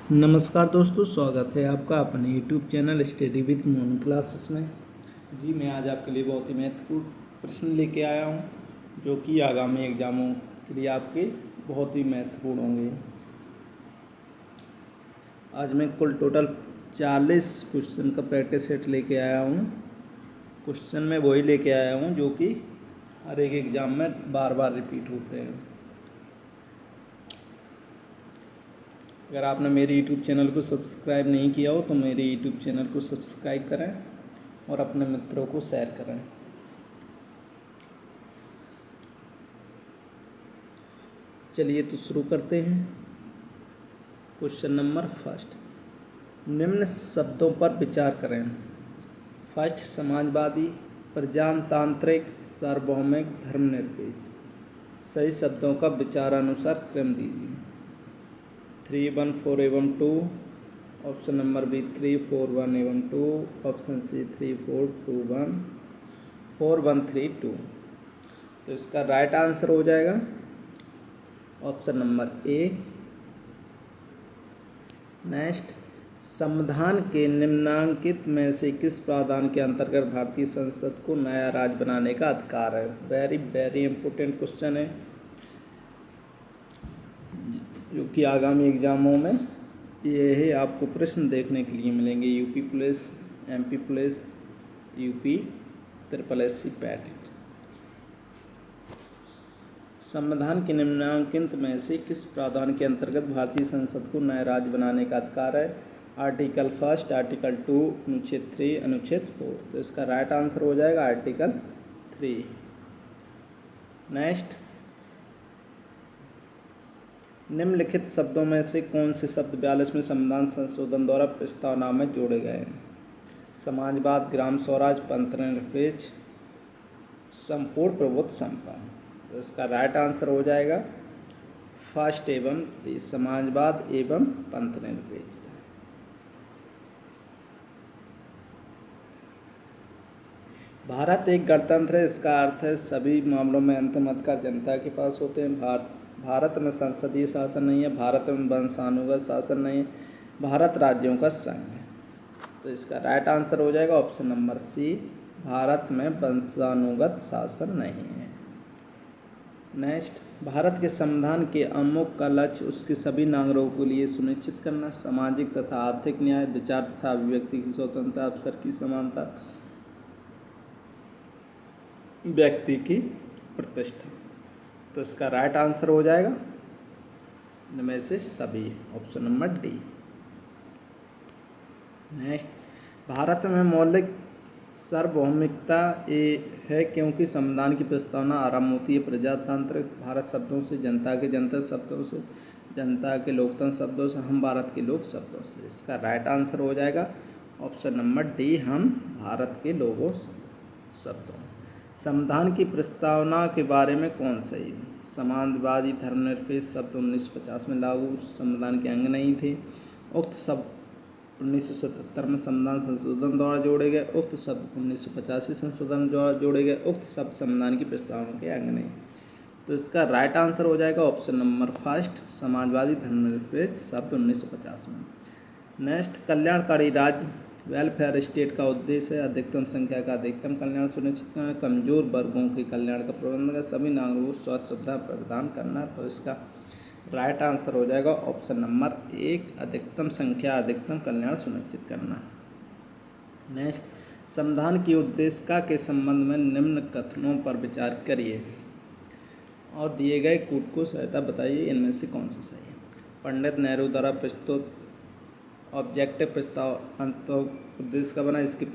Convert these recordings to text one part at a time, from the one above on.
नमस्कार दोस्तों, स्वागत है आपका अपने यूट्यूब चैनल स्टडी विद मोन क्लासेस में। जी, मैं आज आपके लिए बहुत ही महत्वपूर्ण प्रश्न लेके आया हूँ, जो कि आगामी एग्जामों के लिए आपके बहुत ही महत्वपूर्ण होंगे। आज मैं कुल टोटल 40 क्वेश्चन का प्रैक्टिस सेट लेके आया हूँ। क्वेश्चन मैं वही लेके आया हूँ जो कि हर एक एग्ज़ाम में बार बार रिपीट होते हैं। अगर आपने मेरे यूट्यूब चैनल को सब्सक्राइब नहीं किया हो तो मेरे यूट्यूब चैनल को सब्सक्राइब करें और अपने मित्रों को शेयर करें। चलिए तो शुरू करते हैं। क्वेश्चन नंबर फर्स्ट, निम्न शब्दों पर विचार करें। फर्स्ट, समाजवादी, प्रजातांत्रिक, सार्वभौमिक, धर्मनिरपेक्ष। सही शब्दों का विचारानुसार क्रम दीजिए। 3, 1, 4 एवं 2, ऑप्शन नंबर बी 3, 4, 1 एवं 2, ऑप्शन सी 3, 4, 2, 1, 4, 1, 3, 2। तो इसका राइट आंसर हो जाएगा ऑप्शन नंबर ए। नेक्स्ट, संविधान के निम्नांकित में से किस प्रावधान के अंतर्गत भारतीय संसद को नया राज्य बनाने का अधिकार है? वेरी वेरी इंपॉर्टेंट क्वेश्चन है, जो कि आगामी एग्जामों में ये आपको प्रश्न देखने के लिए मिलेंगे। UP police, MP police, UP SSC PAT. संविधान के निम्नांकित में से किस प्रावधान के अंतर्गत भारतीय संसद को नया राज्य बनाने का अधिकार है? आर्टिकल 1, आर्टिकल 2, अनुच्छेद 3, अनुच्छेद 4। तो इसका राइट आंसर हो जाएगा आर्टिकल 3। नेक्स्ट, निम्नलिखित शब्दों में से कौन से शब्द 42वें संविधान संशोधन द्वारा प्रस्तावना में जोड़े गए हैं? समाजवाद, ग्राम स्वराज, पंथनिरपेक्ष, संपूर्ण प्रभुत्व संपन्न। तो इसका राइट आंसर हो जाएगा फर्स्ट एवं समाजवाद एवं पंथनिरपेक्ष। भारत एक गणतंत्र है, इसका अर्थ है सभी मामलों में अंतिम अधिकार जनता के पास होते हैं। भारत में संसदीय शासन नहीं है, भारत में वंशानुगत शासन नहीं है, भारत राज्यों का संघ है। तो इसका राइट आंसर हो जाएगा ऑप्शन नंबर सी, भारत में वंशानुगत शासन नहीं है। नेक्स्ट, भारत के संविधान के अमुक का लक्ष्य उसके सभी नागरिकों के लिए सुनिश्चित करना, सामाजिक तथा आर्थिक न्याय, विचार तथा अभिव्यक्ति की स्वतंत्रता, अवसर की समानता, व्यक्ति की प्रतिष्ठा। तो इसका राइट आंसर हो जाएगा इनमें से सभी, option number D. Next, Bharat में मौलिक सार्वभौमिकता है क्योंकि संविधान की प्रस्तावना आरंभ होती है प्रजातांत्रिक भारत शब्दों से, जनता के जनता शब्दों से, जनता के लोकतंत्र शब्दों से, हम भारत के लोग शब्दों से। इसका राइट आंसर हो जाएगा ऑप्शन नंबर डी, हम भारत के लोगों शब्दों। संविधान की प्रस्तावना के बारे में कौन सही है? समाजवादी, धर्मनिरपेक्ष शब्द 1950 में लागू संविधान के अंग नहीं थे। उक्त शब्द 1977 में संविधान संशोधन द्वारा जोड़े गए। उक्त शब्द 1985 संशोधन द्वारा जोड़े गए। उक्त शब्द संविधान की प्रस्तावना के अंग नहीं। तो इसका राइट आंसर हो जाएगा ऑप्शन नंबर फर्स्ट, समाजवादी धर्मनिरपेक्ष शब्द 1950 में। नेक्स्ट, कल्याणकारी राज्य वेलफेयर स्टेट का उद्देश्य है अधिकतम संख्या का अधिकतम कल्याण सुनिश्चित करना, कमजोर वर्गों के कल्याण का प्रबंधन करना, सभी नागरिकों को स्वास्थ्य सुविधा प्रदान करना। तो इसका राइट आंसर हो जाएगा ऑप्शन नंबर 1, अधिकतम संख्या अधिकतम कल्याण सुनिश्चित करना। नेक्स्ट, संविधान की उद्देशिका के संबंध में निम्न कथनों पर विचार करिए और दिए गए कूट को सहायता बताइए, इनमें से कौन सा सही है? पंडित नेहरू द्वारा प्रस्तुत ऑब्जेक्टिव प्रस्ताव अंत उद्देश्य का बना, इसकी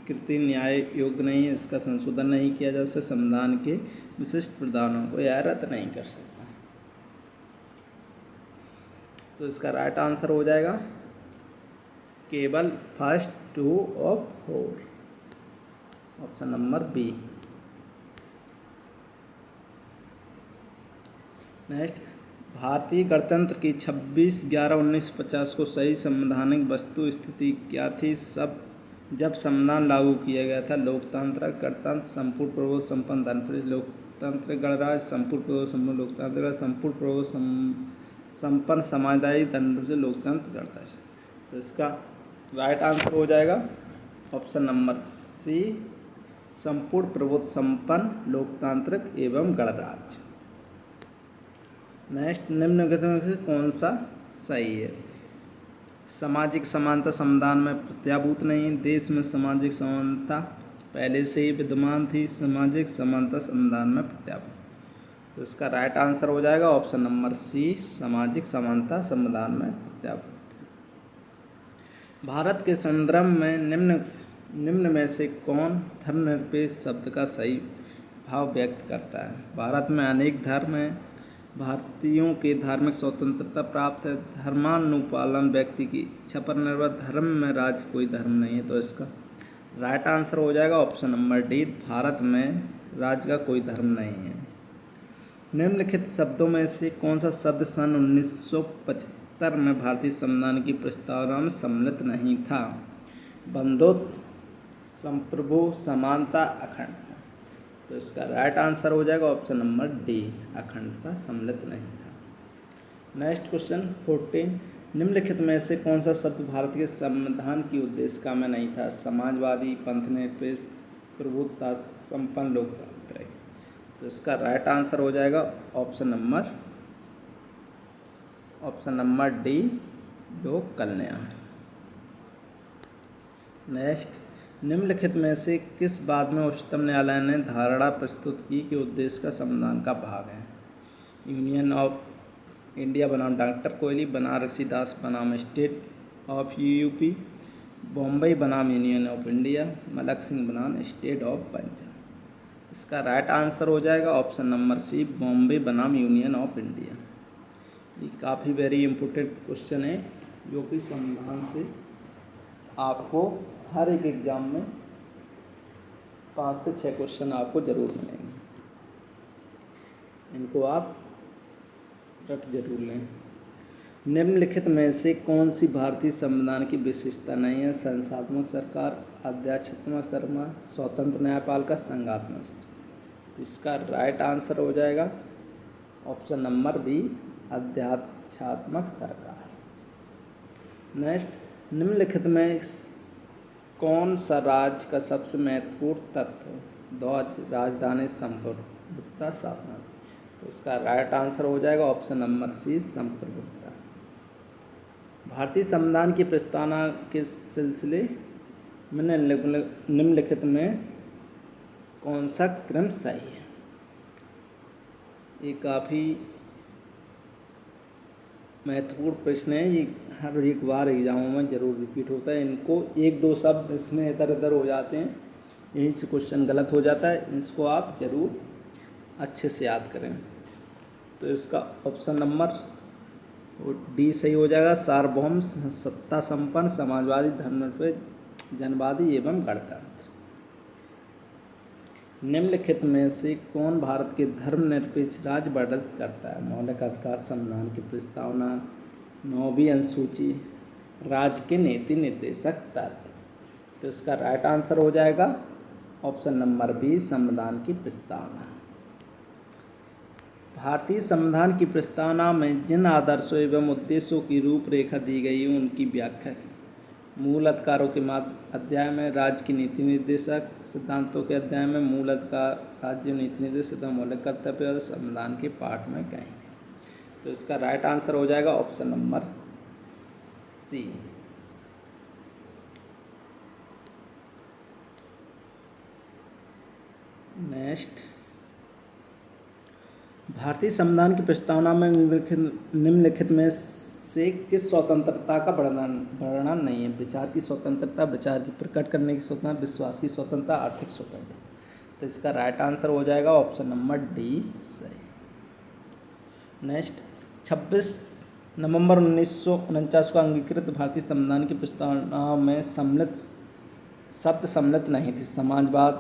कृति न्याय योग्य नहीं है, इसका संशोधन नहीं किया जा सकता, संविधान के विशिष्ट प्रावधानों को यह रद्द नहीं कर सकता। तो इसका राइट आंसर हो जाएगा केवल first 2 of 4, option number B. Next, भारतीय गणतंत्र की 26/11/1950 को सही संवैधानिक वस्तु स्थिति क्या थी जब संविधान लागू किया गया था? लोकतांत्रिक गणतंत्र, संपूर्ण प्रभुत्व संपन्न धनप्रजा लोकतंत्र गणराज्य, संपूर्ण प्रभुत्व संपन्न लोकतांत्रिक, संपूर्ण प्रभुत्व संपन्न समाजवादी धर्म से लोकतंत्र गणतंत्र। तो इसका राइट आंसर हो जाएगा ऑप्शन नंबर सी, संपूर्ण प्रभुत्व संपन्न लोकतांत्रिक एवं गणराज्य। नेक्स्ट, निम्नलिखित में से कौन सा सही है? सामाजिक समानता संविधान में प्रत्याभूत नहीं, देश में सामाजिक समानता पहले से ही विद्यमान थी, सामाजिक समानता संविधान में प्रत्याभूत। तो इसका राइट आंसर हो जाएगा ऑप्शन नंबर सी, सामाजिक समानता संविधान में प्रत्याभूत। भारत के संदर्भ में निम्न में से कौन धर्मनिरपेक्ष शब्द का सही भाव व्यक्त करता है? भारत में अनेक धर्म हैं, भारतीयों के धार्मिक स्वतंत्रता प्राप्त है, धर्मानुपालन व्यक्ति की इच्छा पर निर्भर, धर्म में राज्य कोई धर्म नहीं है। तो इसका राइट आंसर हो जाएगा ऑप्शन नंबर डी, भारत में राज्य का कोई धर्म नहीं है। निम्नलिखित शब्दों में से कौन सा शब्द सन 1975 में भारतीय संविधान की प्रस्तावना में सम्मिलित नहीं था? बंधुत्व, संप्रभु, समानता, अखंडता। तो इसका राइट आंसर हो जाएगा ऑप्शन नंबर डी, अखंडता सम्मिलित नहीं था। नेक्स्ट क्वेश्चन 14, निम्नलिखित में से कौन सा शब्द भारत के संविधान की उद्देशिका में नहीं था? समाजवादी, पंथनिरपेक्ष, प्रभुत्व संपन्न लोकतंत्र। तो इसका राइट आंसर हो जाएगा ऑप्शन नंबर डी, लोक कल्याण। नेक्स्ट, निम्नलिखित में से किस बात में उच्चतम न्यायालय ने धारणा प्रस्तुत की कि उद्देश्य का संविधान का भाग है? यूनियन ऑफ इंडिया बनाम डॉक्टर कोहली, बनारसी दास बनाम स्टेट ऑफ यूपी, बॉम्बे बनाम union of India, Malak Singh बनाम स्टेट ऑफ पंजाब। इसका राइट आंसर हो जाएगा ऑप्शन नंबर सी, बॉम्बे बनाम यूनियन ऑफ इंडिया। ये काफ़ी वेरी इंपॉर्टेंट क्वेश्चन है जो कि संविधान से आपको हर एक एग्जाम में 5 से 6 क्वेश्चन आपको जरूर मिलेंगे, इनको आप रट जरूर लें। निम्नलिखित में से कौन सी भारतीय संविधान की विशेषता नहीं है? संस्थात्मक सरकार, अध्यक्षात्मक सरकार, स्वतंत्र न्यायपालिका, संघात्मक सरकार। इसका राइट आंसर हो जाएगा ऑप्शन नंबर बी, अध्यक्षात्मक सरकार। नेक्स्ट, निम्नलिखित में कौन सा राज्य का सबसे महत्वपूर्ण तत्व? 2 राजधानी संप्रभुता शासन। तो इसका राइट आंसर हो जाएगा ऑप्शन नंबर सी, संप्रभुता। भारतीय संविधान की प्रस्तावना के सिलसिले में निम्नलिखित में कौन सा क्रम सही है? ये काफ़ी महत्वपूर्ण प्रश्न है, ये हर एक बार एग्जामों में ज़रूर रिपीट होता है। इनको 1-2 शब्द इसमें इधर उधर हो जाते हैं, यहीं से क्वेश्चन गलत हो जाता है, इसको आप ज़रूर अच्छे से याद करें। तो इसका ऑप्शन नंबर डी सही हो जाएगा, सार्वभौम, सत्ता संपन्न, समाजवादी, धर्मनिरपेक्ष, जनवादी एवं गणतंत्र। निम्नलिखित में से कौन भारत के धर्मनिरपेक्ष राज्य वर्णित करता है? मौलिक अधिकार संविधान की प्रस्तावना, 9वीं अनुसूची, राज्य के नीति निर्देशक तत्व। तो इसका राइट आंसर हो जाएगा ऑप्शन नंबर बी, संविधान की प्रस्तावना। भारतीय संविधान की प्रस्तावना में जिन आदर्शों एवं उद्देश्यों की रूपरेखा दी गई है उनकी व्याख्या की। मूल अधिकारों के अध्याय में राज्य की नीति निर्देशक सिद्धांतों के अध्याय में मूल अधिकार, राज्य नीति निर्देशक, मौलिक कर्तव्य और संविधान के पाठ में कहेंगे। तो इसका राइट आंसर हो जाएगा ऑप्शन नंबर सी। नेक्स्ट, भारतीय संविधान की प्रस्तावना में निम्नलिखित में से किस स्वतंत्रता का वर्णन नहीं है? विचार की स्वतंत्रता, विचार की प्रकट करने की स्वतंत्रता, विश्वास की स्वतंत्रता, आर्थिक स्वतंत्रता। तो इसका राइट आंसर हो जाएगा ऑप्शन नंबर डी सही। नेक्स्ट, 26 नवंबर 1949 को अंगीकृत भारतीय संविधान की प्रस्तावना में शब्द सम्मिलित नहीं थे? समाजवाद,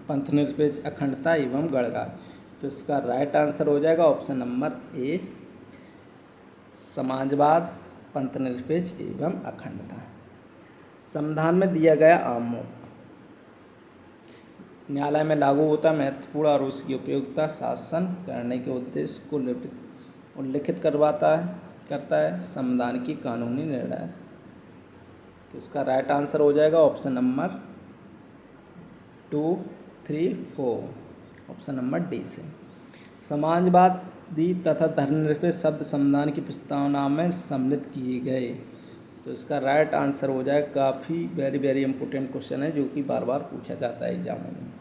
पंथनिरपेक्ष, अखंडता एवं गणराज्य। तो इसका राइट आंसर हो जाएगा ऑप्शन नंबर ए, समाजवाद, पंथनिरपेक्ष एवं अखंडता। संविधान में दिया गया आमों न्यायालय में लागू होता है, महत्वपूर्ण और उसकी उपयोगिता, शासन करने के उद्देश्य को उल्लिखित करवाता है, करता है? संविधान की कानूनी निर्णय। तो इसका राइट आंसर हो जाएगा option number 2, 3, 4, option number D से। समाजवादी तथा धर्मनिरपेक्ष शब्द संविधान की प्रस्तावना में सम्मिलित किए गए। तो इसका राइट आंसर हो जाएगा, काफ़ी वेरी इंपॉर्टेंट क्वेश्चन है जो कि बार बार पूछा जाता है एग्जामों में,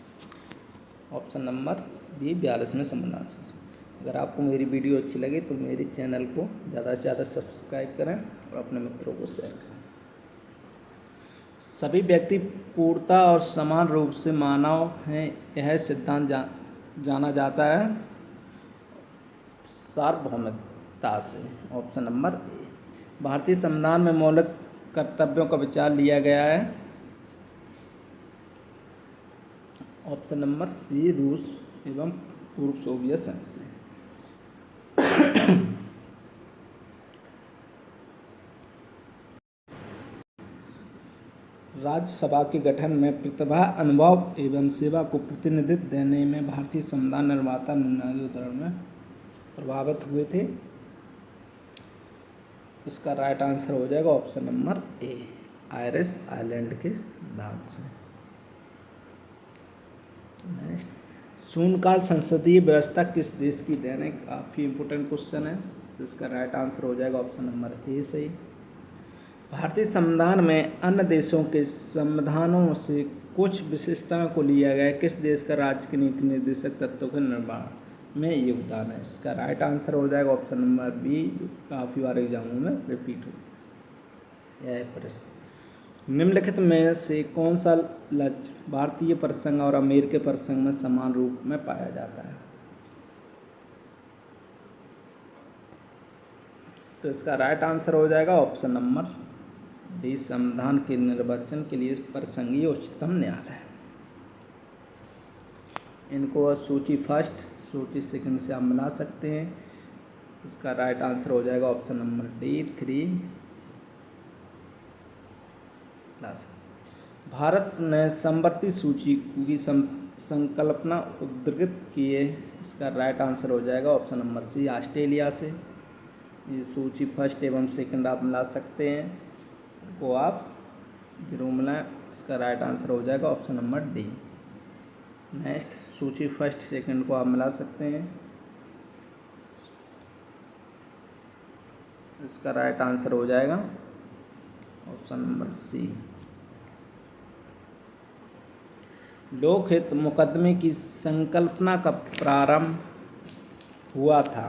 ऑप्शन नंबर बी 42वें संविधान से। अगर आपको मेरी वीडियो अच्छी लगे तो मेरे चैनल को ज़्यादा से ज़्यादा सब्सक्राइब करें और अपने मित्रों को शेयर करें। सभी व्यक्ति पूर्णता और समान रूप से मानव हैं, यह सिद्धांत जाना जाता है सार्वभौमिकता से, ऑप्शन नंबर ए। भारतीय संविधान में मौलिक कर्तव्यों का विचार लिया गया है, ऑप्शन नंबर सी, रूस एवं पूर्व सोवियत संघ से। राज्यसभा के गठन में प्रतिभा, अनुभव एवं सेवा को प्रतिनिधित्व देने में भारतीय संविधान निर्माता निम्नलिखित उदाहरण में प्रभावित हुए थे। इसका राइट आंसर हो जाएगा option number A, Irish island के सिद्धांत से। नेक्स्ट, शून्यकाल संसदीय व्यवस्था किस देश की देन है? काफ़ी इंपॉर्टेंट क्वेश्चन है। तो इसका राइट आंसर हो जाएगा ऑप्शन नंबर ए सही। भारतीय संविधान में अन्य देशों के संविधानों से कुछ विशेषताओं को लिया गया है, किस देश का राज्य के नीति निर्देशक तत्वों के निर्माण में योगदान है? इसका राइट आंसर हो जाएगा ऑप्शन नंबर बी, काफ़ी बार एग्जामों में रिपीट होता है यह प्रश्न। निम्नलिखित में से कौन सा लक्ष्य भारतीय प्रसंग और अमेरिकी प्रसंग में समान रूप में पाया जाता है? तो इसका राइट आंसर हो जाएगा ऑप्शन नंबर डी, संविधान के निर्वाचन के लिए प्रसंगीय उच्चतम न्यायालय। इनको सूची फर्स्ट, सूची सेकंड से आप मिला सकते हैं। इसका राइट आंसर हो जाएगा option number D, 3 plus. Bharat ने समवर्ती सूची की संकल्पना उद्धृत की है। इसका राइट आंसर हो जाएगा ऑप्शन नंबर सी, ऑस्ट्रेलिया से। ये सूची फर्स्ट एवं सेकंड आप मिला सकते हैं, को आप जरूर मिलाएं। इसका राइट आंसर हो जाएगा ऑप्शन नंबर डी। नेक्स्ट, सूची फर्स्ट सेकंड को आप मिला सकते हैं। इसका राइट आंसर हो जाएगा ऑप्शन नंबर सी। लोकहित मुकदमे की संकल्पना का प्रारंभ हुआ था?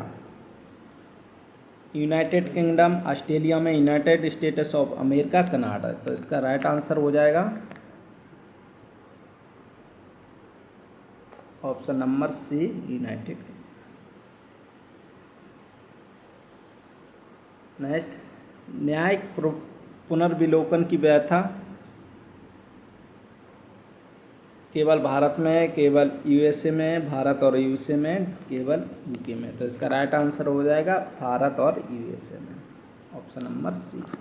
यूनाइटेड किंगडम, ऑस्ट्रेलिया में, United States of America, Canada. तो इसका राइट आंसर हो जाएगा option number C, United. Next, न्यायिक पुनर्विलोकन की व्यवस्था केवल भारत में, केवल यूएसए में, भारत और यूएसए में, केवल यूके में। तो इसका राइट आंसर हो जाएगा भारत और यूएसए में, ऑप्शन नंबर सी से।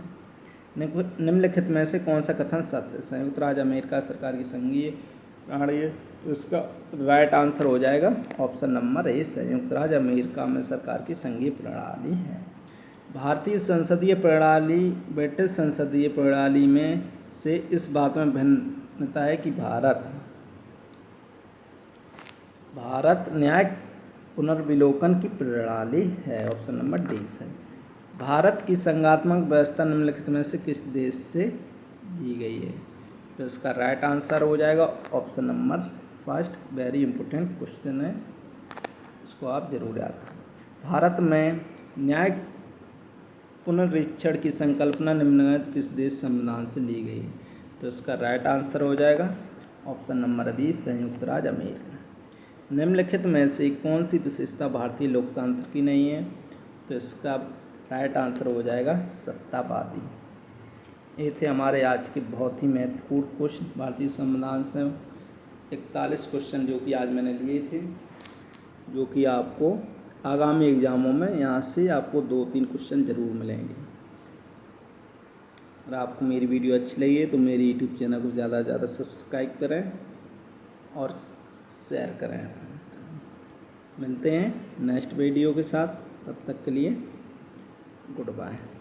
निम्नलिखित में से कौन सा कथन सत्य? संयुक्त राज्य अमेरिका सरकार की संघीय प्रणाली है। तो इसका राइट आंसर हो जाएगा ऑप्शन नंबर ए, संयुक्त राज्य अमेरिका में सरकार की संघीय प्रणाली है। भारतीय संसदीय प्रणाली ब्रिटिश संसदीय प्रणाली में से इस बात में भिन्नता है कि भारत न्यायिक पुनर्विलोकन की प्रणाली है, ऑप्शन नंबर डी से। भारत की संघात्मक व्यवस्था निम्नलिखित में से किस देश से दी गई है? तो इसका राइट आंसर हो जाएगा option number first, very important question है, इसको आप जरूर याद करें। भारत में न्यायिक पुनरीक्षण की संकल्पना निम्नलिखित किस देश संविधान से ली गई? तो इसका राइट आंसर हो जाएगा ऑप्शन नंबर बी, संयुक्त राज्य अमेरिका। निम्नलिखित में से कौन सी विशेषता भारतीय लोकतंत्र की नहीं है? तो इसका राइट आंसर हो जाएगा सत्तावादी। ये थे हमारे आज के बहुत ही महत्वपूर्ण क्वेश्चन भारतीय संविधान से 41 क्वेश्चन जो कि आज मैंने लिए थे, जो कि आपको आगामी एग्जामों में यहाँ से आपको 2-3 क्वेश्चन ज़रूर मिलेंगे। अगर आपको मेरी वीडियो अच्छी लगी है तो मेरी यूट्यूब चैनल को ज़्यादा से ज़्यादा सब्सक्राइब करें और शेयर करें। मिलते हैं नेक्स्ट वीडियो के साथ, तब तक के लिए गुड बाय।